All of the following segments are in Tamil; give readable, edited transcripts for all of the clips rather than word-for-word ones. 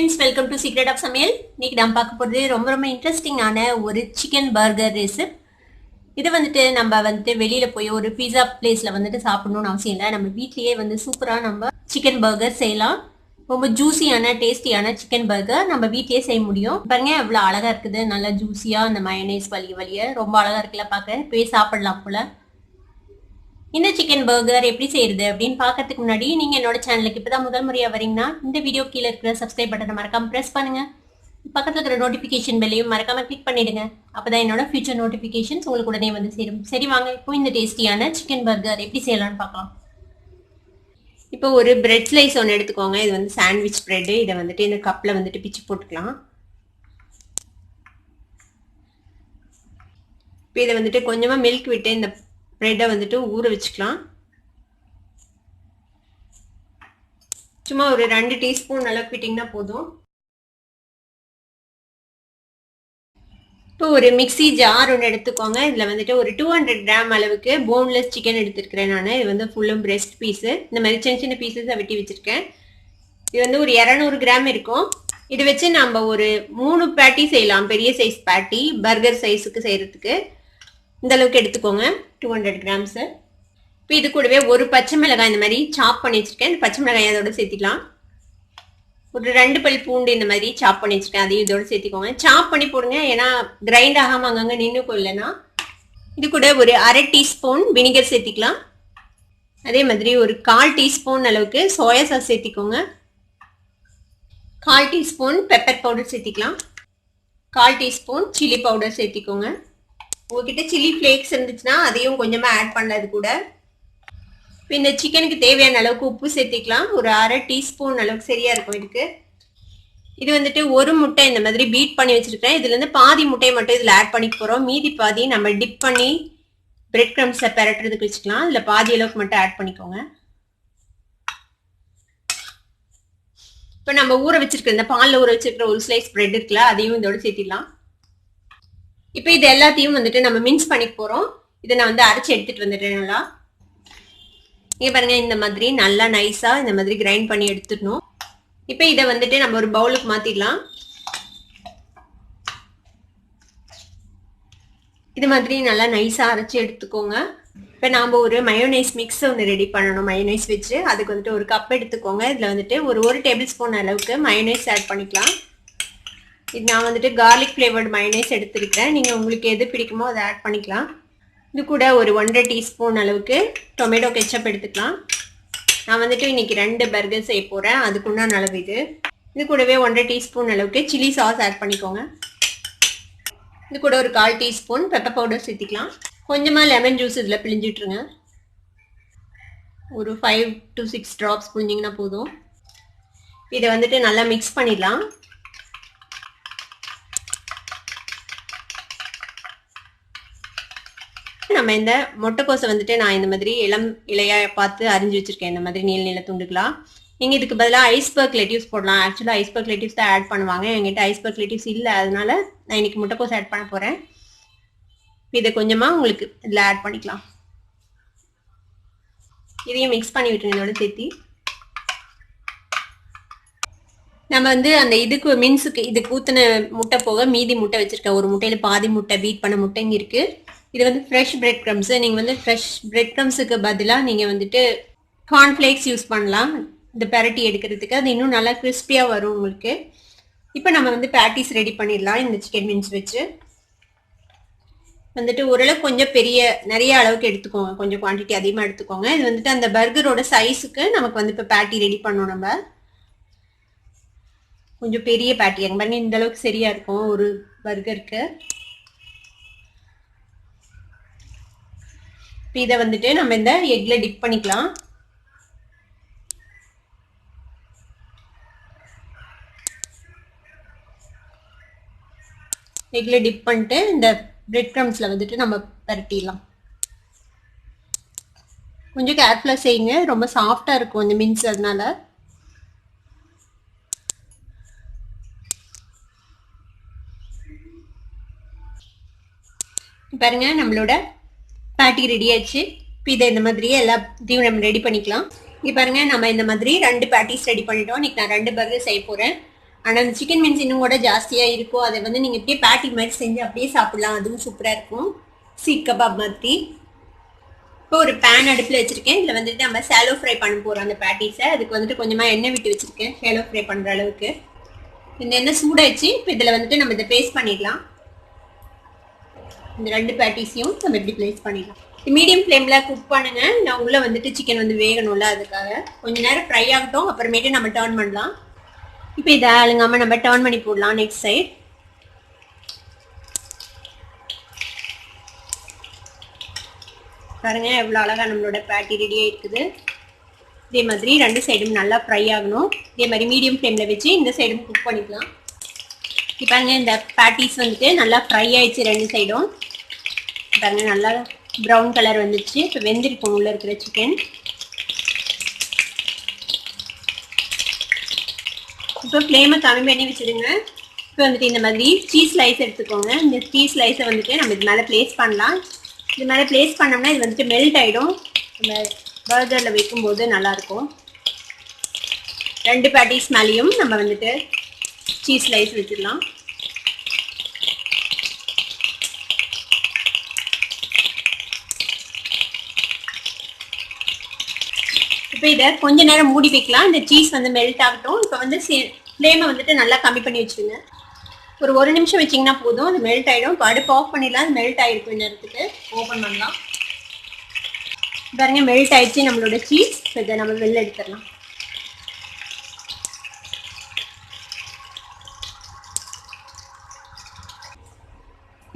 friends, welcome to Secret of Samiel. இன்னைக்கு நாம் பார்க்க போறது ரொம்ப இன்ட்ரெஸ்டிங்கான ஒரு சிக்கன் பர்கர் ரெசிபி. இது நம்ம வெளியில போய் ஒரு பீஸா பிளேஸ்ல சாப்பிடணும்னு அவசியம் இல்லை. நம்ம வீட்லயே சூப்பரா நம்ம சிக்கன் பர்கர் செய்யலாம். ரொம்ப ஜூசியான டேஸ்டியான சிக்கன் பர்கர் நம்ம வீட்லயே செய்ய முடியும். பாருங்க எவ்வளவு அழகா இருக்குது, நல்லா ஜூசியா அந்த மயோனைஸ் வலிய ரொம்ப அழகா இருக்குல்ல, பார்க்க போய் சாப்பிடலாம் போல. இந்த சிக்கன் பர்கர் எப்படி செய்யறது அப்படின்னு பார்க்கறதுக்கு முன்னாடி நீங்க என்னோட சேனலுக்கு இப்பதான் முதல் முறையா வரீங்கன்னா இந்த வீடியோ கீழே இருக்கிற சப்ஸ்கிரைப் பட்டனை மறக்காம பிரஸ் பண்ணுங்க. பக்கத்துல இருக்கிற நோட்டிபிகேஷன் பெல்லையும் மறக்காம கிளிக் பண்ணிடுங்க. அப்பதான் என்னோட ஃபியூச்சர் நோட்டிபிகேஷன்ஸ் உங்களுக்கு உடனே சேரும். சரி வாங்க இப்போ இந்த டேஸ்டியான சிக்கன் பர்கர் எப்படி செய்யலாம்னு பார்க்கலாம். இப்போ ஒரு பிரெட் ஸ்லைஸ் ஒன்று எடுத்துக்கோங்க. இது சாண்ட்விச் பிரெட். இதை இந்த கப்ல பிச்சு போட்டுக்கலாம். இப்போ இதை கொஞ்சமா மில்க் விட்டு இந்த பிரெட்டை ஊற வச்சுக்கலாம். சும்மா ஒரு 2 டீஸ்பூன் அளவுக்கு விட்டிங்கன்னா போதும். இப்போ ஒரு மிக்சி ஜார் ஒன்று எடுத்துக்கோங்க. இதில் ஒரு 200 கிராம் அளவுக்கு போன்லெஸ் சிக்கன் எடுத்துருக்கிறேன் நான். இது ஃபுல்லும் பிரெஸ்ட் பீஸு. இந்த மாதிரி சின்ன சின்ன பீஸஸை வெட்டி வச்சுருக்கேன். இது ஒரு 200 கிராம் இருக்கும். இதை வச்சு நம்ம ஒரு 3 பேட்டி செய்யலாம். பெரிய சைஸ் பேட்டி பர்கர் சைஸுக்கு செய்கிறதுக்கு இந்த அளவுக்கு எடுத்துக்கோங்க. 200 கிராம்ஸ். இப்போ இது கூடவே ஒரு பச்சை மிளகாய் இந்த மாதிரி சாப் பண்ணி வச்சிருக்கேன். இந்த பச்சை மிளகாய் அதோட சேர்த்திக்கலாம். ஒரு 2 பல் பூண்டு இந்த மாதிரி சாப் பண்ணி வச்சிருக்கேன், அதையும் இதோட சேர்த்திக்கோங்க. சாப் பண்ணி போடுங்க, ஏன்னா கிரைண்ட் ஆகாம அங்கங்க நின்றுக்கும் இல்லைன்னா. இது கூட ஒரு 1/2 டீஸ்பூன் வினிகர் சேர்த்திக்கலாம். அதே மாதிரி ஒரு 1/4 டீஸ்பூன் அளவுக்கு சோயா சாஸ் சேர்த்திக்கோங்க. 1/4 டீஸ்பூன் பெப்பர் பவுடர் சேர்த்திக்கலாம். 1/4 டீஸ்பூன் சில்லி பவுடர் சேர்த்திக்கோங்க. உங்ககிட்ட சில்லி ஃப்ளேக்ஸ் இருந்துச்சுன்னா அதையும் கொஞ்சமா ஆட் பண்ணது கூட. இப்போ இந்த சிக்கனுக்கு தேவையான அளவுக்கு உப்பு சேர்த்திக்கலாம். ஒரு 1/2 டீஸ்பூன் அளவுக்கு சரியா இருக்கும் இதுக்கு. இது ஒரு முட்டை இந்த மாதிரி பீட் பண்ணி வச்சிருக்கேன். இதுல இருந்து பாதி முட்டையை மட்டும் இதுல ஆட் பண்ணிக்க போறோம். மீதி பாதி நம்ம டிப் பண்ணி பிரெட் கிரம்ஸை பெரட்டுறதுக்கு வச்சுக்கலாம். இதுல பாதி அளவுக்கு மட்டும் ஆட் பண்ணிக்கோங்க. இப்போ நம்ம ஊற வச்சிருக்கிற இந்த பால்ல ஊற வச்சிருக்கிற ஒரு ஸ்லைஸ் பிரெட் இருக்குல்ல, அதையும் இதோட சேர்த்திடலாம். இப்போ இது எல்லாத்தையும் நம்ம மின்ஸ் பண்ணிக்க போறோம். இதை நான் அரைச்சி எடுத்துட்டு வந்துட்டேன் நல்லா. இங்க பாருங்க, இந்த மாதிரி நல்லா நைஸா இந்த மாதிரி கிரைண்ட் பண்ணி எடுத்துடணும். இப்போ இதை நம்ம ஒரு பவுலுக்கு மாத்திடலாம். இது மாதிரி நல்லா நைஸா அரைச்சி எடுத்துக்கோங்க. இப்போ நாம ஒரு மயோனைஸ் மிக்ஸ் ஒன்று ரெடி பண்ணணும். மயோனைஸ் வச்சு அதுக்கு ஒரு கப் எடுத்துக்கோங்க. இதுல ஒரு டேபிள் ஸ்பூன் அளவுக்கு மயோனைஸ் ஆட் பண்ணிக்கலாம். இது நான் கார்லிக் ஃப்ளேவர்டு மயோனைஸ் எடுத்துருக்கேன். நீங்கள் உங்களுக்கு எது பிடிக்குமோ அதை ஆட் பண்ணிக்கலாம். இது கூட ஒரு 1/2 டீஸ்பூன் அளவுக்கு டொமேட்டோ கெச்சப் எடுத்துக்கலாம். நான் இன்னைக்கு 2 பர்கர் செய்ய போகிறேன், அதுக்குண்டான அளவு இது. இது கூடவே 1/2 டீஸ்பூன் அளவுக்கு சில்லி சாஸ் ஆட் பண்ணிக்கோங்க. இது கூட ஒரு 1/4 டீஸ்பூன் பெப்பர் பவுடர் சேர்த்திக்கலாம். கொஞ்சமாக லெமன் ஜூஸ் இதில் பிழிஞ்சிட்ருங்க. ஒரு 5 to 6 ட்ராப்ஸ் பிழிஞ்சிங்கன்னா போதும். இதை நல்லா மிக்ஸ் பண்ணிடலாம். நம்ம இந்த முட்டைக்கோசை நான் இந்த மாதிரி இளம் இலையா பார்த்து அரிஞ்சு வச்சிருக்கேன். இந்த மாதிரி நீல துண்டுக்கலாம். நீங்க இதுக்கு பதிலாக ஐஸ்பர்க் லெட்டிவ்ஸ் போடலாம். ஆக்சுவலா ஐஸ்பர்க் லெட்டிவ்ஸ் தான் ஆட் பண்ணுவாங்க. என்கிட்ட ஐஸ்பர்க் லெட்டிவ்ஸ் இல்லை, அதனால நான் இன்னைக்கு முட்டைக்கோசை ஆட் பண்ண போறேன். இதை கொஞ்சமா உங்களுக்கு இதில் ஆட் பண்ணிக்கலாம். இதையும் மிக்ஸ் பண்ணி விட்டுருங்க இதோட சேர்த்தி. நம்ம அந்த இதுக்கு மின்ஸுக்கு இதுக்கு ஊற்றின முட்டை போக மீதி முட்டை வச்சிருக்கேன். ஒரு முட்டையில பாதி முட்டை பீட் பண்ண முட்டைங்க இருக்கு. இது ஃப்ரெஷ் பிரெட் க்ரம்ஸ். நீங்கள் ஃப்ரெஷ் பிரெட் க்ரம்ஸுக்கு பதிலாக நீங்கள் கார்ன்ஃப்ளேக்ஸ் யூஸ் பண்ணலாம் இந்த பெரட்டி எடுக்கிறதுக்கு. அது இன்னும் நல்லா கிறிஸ்பியாக வரும் உங்களுக்கு. இப்போ நம்ம பேட்டிஸ் ரெடி பண்ணிடலாம். இந்த சிக்கன் மின்ஸ் வச்சு ஓரளவுக்கு கொஞ்சம் நிறைய அளவுக்கு எடுத்துக்கோங்க. கொஞ்சம் குவான்டிட்டி அதிகமாக எடுத்துக்கோங்க. இது அந்த பர்கரோட சைஸுக்கு நமக்கு இப்போ பேட்டி ரெடி பண்ணோம். நம்ம கொஞ்சம் பெரிய பேட்டி அங்கே பாருங்க, இந்த அளவுக்கு சரியா இருக்கும் ஒரு பர்கருக்கு. இதை நம்ம இந்த எக்ல டிப் பண்ணிக்கலாம். எக்ல டிப் பண்ணிட்டு இந்த பிரெட் க்ரம்ஸ்ல நம்ம பரட்டிடலாம். கொஞ்சம் கேர்ஃபுல்லா செய்யுங்க, ரொம்ப சாஃப்டா இருக்கும் இந்த மின்ஸ். அதனால பாருங்க நம்மளோட பேட்டி ரெடி ஆயிடுச்சு. இப்போ இதை இந்த மாதிரியே எல்லாத்தையும் நம்ம ரெடி பண்ணிக்கலாம். இங்கே பாருங்க, நம்ம இந்த மாதிரி 2 பேட்டிஸ் ரெடி பண்ணிட்டோம். இன்னைக்கு நான் 2 பர்கர் செய்ய போறேன். ஆனால் அந்த சிக்கன் மீன்ஸ் இன்னும் கூட ஜாஸ்தியாக இருக்கும். அதை வந்து நீங்கள் இப்படியே பேட்டி மாதிரி செஞ்சு அப்படியே சாப்பிடலாம். அதுவும் சூப்பராக இருக்கும். சீக் கபாப் மாதிரி. இப்போ ஒரு பேன் அடுப்பில் வச்சுருக்கேன். இதில் வந்துட்டு நம்ம ஷாலோ ஃப்ரை பண்ண போகிறோம் அந்த பேட்டிஸை. அதுக்கு வந்துட்டு கொஞ்சமாக எண்ணெய் விட்டு வச்சுருக்கேன் ஷாலோ ஃப்ரை பண்ணுற அளவுக்கு. இந்த எண்ணெய் சூடாயிடுச்சு. இப்போ இதில் வந்துட்டு நம்ம இதை பேஸ்ட் பண்ணிடலாம். இந்த 2 பேட்டிஸையும் நம்ம இப்படி பிளேஸ் பண்ணிடலாம். மீடியம் ஃப்ளேமில் குக் பண்ணுங்க. நான் உள்ளே வந்துட்டு சிக்கன் வந்து வேகணும்ல, அதுக்காக கொஞ்சம் நேரம் ஃப்ரை ஆகட்டும். அப்புறமேட்டு நம்ம டர்ன் பண்ணலாம். இப்போ இதை அழுங்காமல் நம்ம டர்ன் பண்ணி போடலாம் நெக்ஸ்ட் சைட். பாருங்க எவ்வளோ அழகாக நம்மளோட பேட்டி ரெடி ஆகிருக்குது. இதே மாதிரி 2 சைடும் நல்லா ஃப்ரை ஆகணும். இதே மாதிரி மீடியம் ஃப்ளேமில் வச்சு இந்த சைடும் குக் பண்ணிக்கலாம். இப்போ பாருங்க இந்த பேட்டிஸ் வந்துட்டு நல்லா ஃப்ரை ஆயிடுச்சு 2 சைடும். பாருங்க நல்லா ப்ரௌன் கலர் வந்துடுச்சு. இப்போ வெந்திருக்கும் உள்ளே இருக்கிற சிக்கன். இப்போ ஃப்ளேமை கம்மி பண்ணி வச்சுடுங்க. இப்போ வந்துட்டு இந்த மாதிரி சீஸ் ஸ்லைஸ் எடுத்துக்கோங்க. இந்த சீஸ் ஸ்லைஸை வந்துட்டு நம்ம இது மேலே ப்ளேஸ் பண்ணலாம். இது மேலே ப்ளேஸ் பண்ணோம்னா இது வந்துட்டு மெல்ட் ஆகிடும். நம்ம பர்கரில் வைக்கும்போது நல்லாயிருக்கும். 2 பேட்டிஸ் மேலேயும் நம்ம வந்துட்டு சீஸ் ஸ்லைஸ் வச்சிடலாம். இப்போ இதை கொஞ்ச நேரம் மூடி வைக்கலாம். இந்த சீஸ் வந்து மெல்ட் ஆகட்டும். இப்போ வந்து ஃப்ளேமை வந்துட்டு நல்லா கம்மி பண்ணி வச்சுருங்க. ஒரு 1 நிமிஷம் வச்சிங்கன்னா போதும். அது மெல்ட் ஆகிடும். இப்போ அடுப்பு ஆஃப் பண்ணிடலாம். அது மெல்ட் ஆகிருக்கும். இந்த நேரத்துக்கு ஓப்பன் பண்ணலாம். பாருங்க மெல்ட் ஆயிடுச்சு நம்மளோட சீஸ். இதை நம்ம வெளில எடுத்துடலாம்.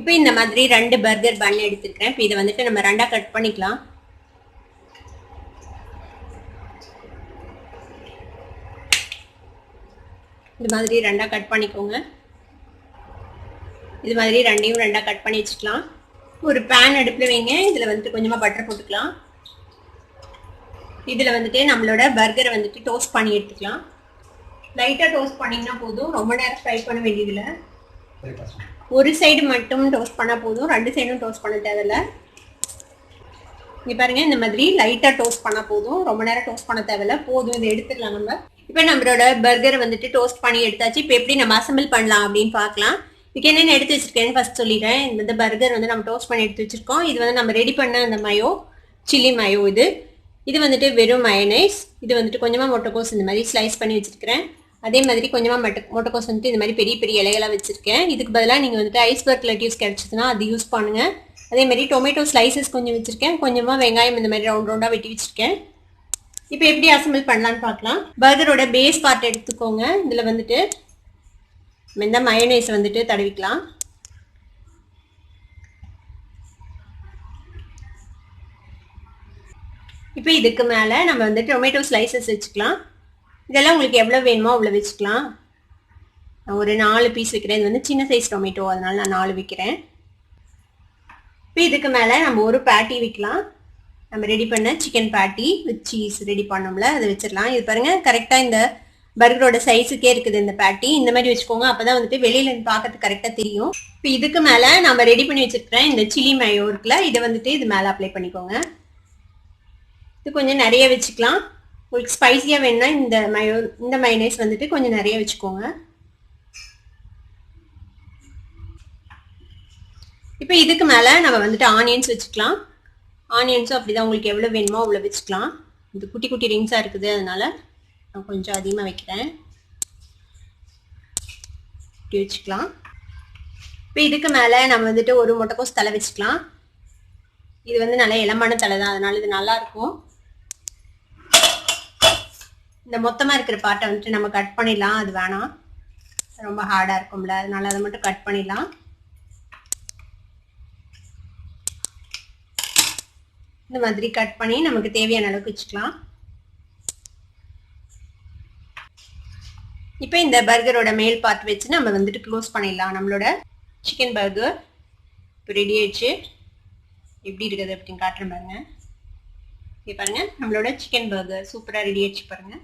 இப்போ இந்த மாதிரி 2 பர்கர் பன் எடுத்துருக்கேன். இப்போ இதை வந்துட்டு நம்ம 2ஆக கட் பண்ணிக்கலாம். இது மாதிரி 2ஆக கட் பண்ணிக்கோங்க. இது மாதிரி 2ஐயும் 2ஆக கட் பண்ணி வச்சுக்கலாம். ஒரு பேன் அடுப்பில் வைங்க. இதில் வந்துட்டு கொஞ்சமாக பட்டர் போட்டுக்கலாம். இதில் வந்துட்டு நம்மளோட பர்கரை வந்துட்டு டோஸ்ட் பண்ணி எடுத்துக்கலாம். லைட்டாக டோஸ்ட் பண்ணிங்கன்னா போதும். ரொம்ப நேரம் ஃப்ரை பண்ண வேண்டியதில்லை. ஒரு சைடு மட்டும் டோஸ்ட் பண்ணால் போதும். 2 சைடும் டோஸ்ட் பண்ண தேவையில்லை. இங்கே பாருங்கள் இந்த மாதிரி லைட்டாக டோஸ்ட் பண்ணால் போதும். ரொம்ப நேரம் டோஸ்ட் பண்ண தேவையில்லை. போதும். இதை எடுத்துடலாம் நம்ம. இப்போ நம்மளோட பர்கரை வந்துட்டு டோஸ்ட் பண்ணி எடுத்தாச்சு. இப்போ எப்படி நம்ம அசம்பிள் பண்ணலாம் அப்படின்னு பார்க்கலாம். இதுக்கு என்னென்ன எடுத்து வச்சிருக்கேன்னு ஃபர்ஸ்ட் சொல்லிடுறேன். இந்த பர்கர் வந்து நம்ம டோஸ்ட் பண்ணி எடுத்து வச்சிருக்கோம். இது வந்து நம்ம ரெடி பண்ண அந்த மயோ, சில்லி மயோ. இது வந்துட்டு வெறும் மயனைஸ். இது வந்துட்டு கொஞ்சமாக முட்டைக்கோஸ் இந்த மாதிரி ஸ்லைஸ் பண்ணி வச்சிருக்கிறேன். அதே மாதிரி கொஞ்சமாக முட்டைக்கோஸ் வந்துட்டு இந்த மாதிரி பெரிய பெரிய இலைகளாக வச்சிருக்கேன். இதுக்கு பதிலாக நீங்கள் வந்துட்டு ஐஸ்பர்க் லெட்யூஸ் கிடைச்சதுன்னா அது யூஸ் பண்ணுங்கள். அதே மாதிரி டொமேட்டோ ஸ்லைசஸ் கொஞ்சம் வச்சிருக்கேன். கொஞ்சமாக வெங்காயம் இந்த மாதிரி ரவுண்ட் ரவுண்டாக வெட்டி வச்சிருக்கேன். இப்போ எப்படி அசம்பிள் பண்ணலான்னு பார்க்கலாம். பர்கரோட பேஸ் பார்ட் எடுத்துக்கோங்க. இதில் வந்துட்டு இந்த மயோனைஸ் வந்துட்டு தடவிக்கலாம். இப்போ இதுக்கு மேலே நம்ம வந்து டொமேட்டோ ஸ்லைசஸ் வச்சுக்கலாம். இதெல்லாம் உங்களுக்கு எவ்வளோ வேணுமோ அவ்வளோ வச்சுக்கலாம். நான் ஒரு 4 பீஸ் வைக்கிறேன். இது வந்து சின்ன சைஸ் டொமேட்டோ, அதனால நான் 4 வைக்கிறேன். இப்போ இதுக்கு மேலே நம்ம ஒரு பேட்டி வைக்கலாம். நம்ம ரெடி பண்ண சிக்கன் பேட்டி வித் சீஸ் ரெடி பண்ணோம்ல, அதை வச்சிடலாம். இது பாருங்கள் கரெக்டாக இந்த பர்கரோட சைஸுக்கே இருக்குது இந்த பேட்டி. இந்த மாதிரி வச்சுக்கோங்க. அப்போ தான் வந்துட்டு வெளியில் பார்க்கறதுக்கு கரெக்டாக தெரியும். இப்போ இதுக்கு மேலே நம்ம ரெடி பண்ணி வச்சுருக்கிறேன் இந்த சில்லி மயோ இருக்குல்ல, இதை வந்துட்டு இது மேலே அப்ளை பண்ணிக்கோங்க. இது கொஞ்சம் நிறைய வச்சுக்கலாம். உங்களுக்கு ஸ்பைஸியாக வேணும்னா இந்த மயோனைஸ் வந்துட்டு கொஞ்சம் நிறைய வச்சுக்கோங்க. இப்போ இதுக்கு மேலே நம்ம வந்துட்டு ஆனியன்ஸ் வச்சுக்கலாம். ஆனியன்ஸும் அப்படி தான் உங்களுக்கு எவ்வளோ வேணுமோ அவ்வளோ வச்சுக்கலாம். இது குட்டி குட்டி ரிங்ஸாக இருக்குது, அதனால் நான் கொஞ்சம் அதிகமாக வைக்கிறேன். இப்படி வச்சுக்கலாம். இப்போ இதுக்கு மேலே நம்ம வந்துட்டு ஒரு முட்டைக்கோஸ் தலை வச்சுக்கலாம். இது வந்து நல்ல இளமான தலை தான், அதனால இது நல்லாயிருக்கும். இந்த மொத்தமாக இருக்கிற பார்ட்டை வந்துட்டு நம்ம கட் பண்ணிடலாம். அது வேணாம், ரொம்ப ஹார்டாக இருக்கும்ல, அதனால அதை மட்டும் கட் பண்ணிடலாம். இந்த மாதிரி கட் பண்ணி நமக்கு தேவையான அளவுக்கு வச்சுக்கலாம். இப்போ இந்த பர்கரோட மேல் பார்ட் வச்சு நம்ம வந்துட்டு க்ளோஸ் பண்ணிடலாம். நம்மளோட சிக்கன் பர்கர் இப்போ ரெடி ஆயிடுச்சு. எப்படி இருக்குது அப்படின்னு காட்டுறேன் பாருங்க. இங்கே பாருங்க, நம்மளோட சிக்கன் பர்கர் சூப்பராக ரெடி ஆயிடுச்சு பாருங்க.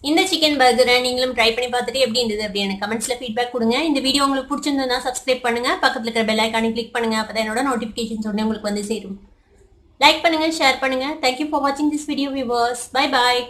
இந்த சிக்கன் பர்கரை நீங்களும் ட்ரை பண்ணி பார்த்துட்டு எப்படி இருந்தது அப்படி எனக்கு கமெண்ட்ஸ்ல ஃபீட்பேக் கொடுங்க. இந்த வீடியோ உங்களுக்கு பிடிச்சிருந்ததுன்னா சப்ஸ்கிரைப் பண்ணுங்க, பக்கத்தில் இருக்கிற பெல் ஐக்கானை கிளிக் பண்ணுங்க. அப்போ தான் என்னோட நோட்டிஃபிகேஷன்ஸ் உடனே உங்களுக்கு வந்து சேரும். லைக் பண்ணுங்க, ஷேர் பண்ணுங்க. தேங்க்யூ ஃபார் வாட்சிங் this video viewers. Bye bye.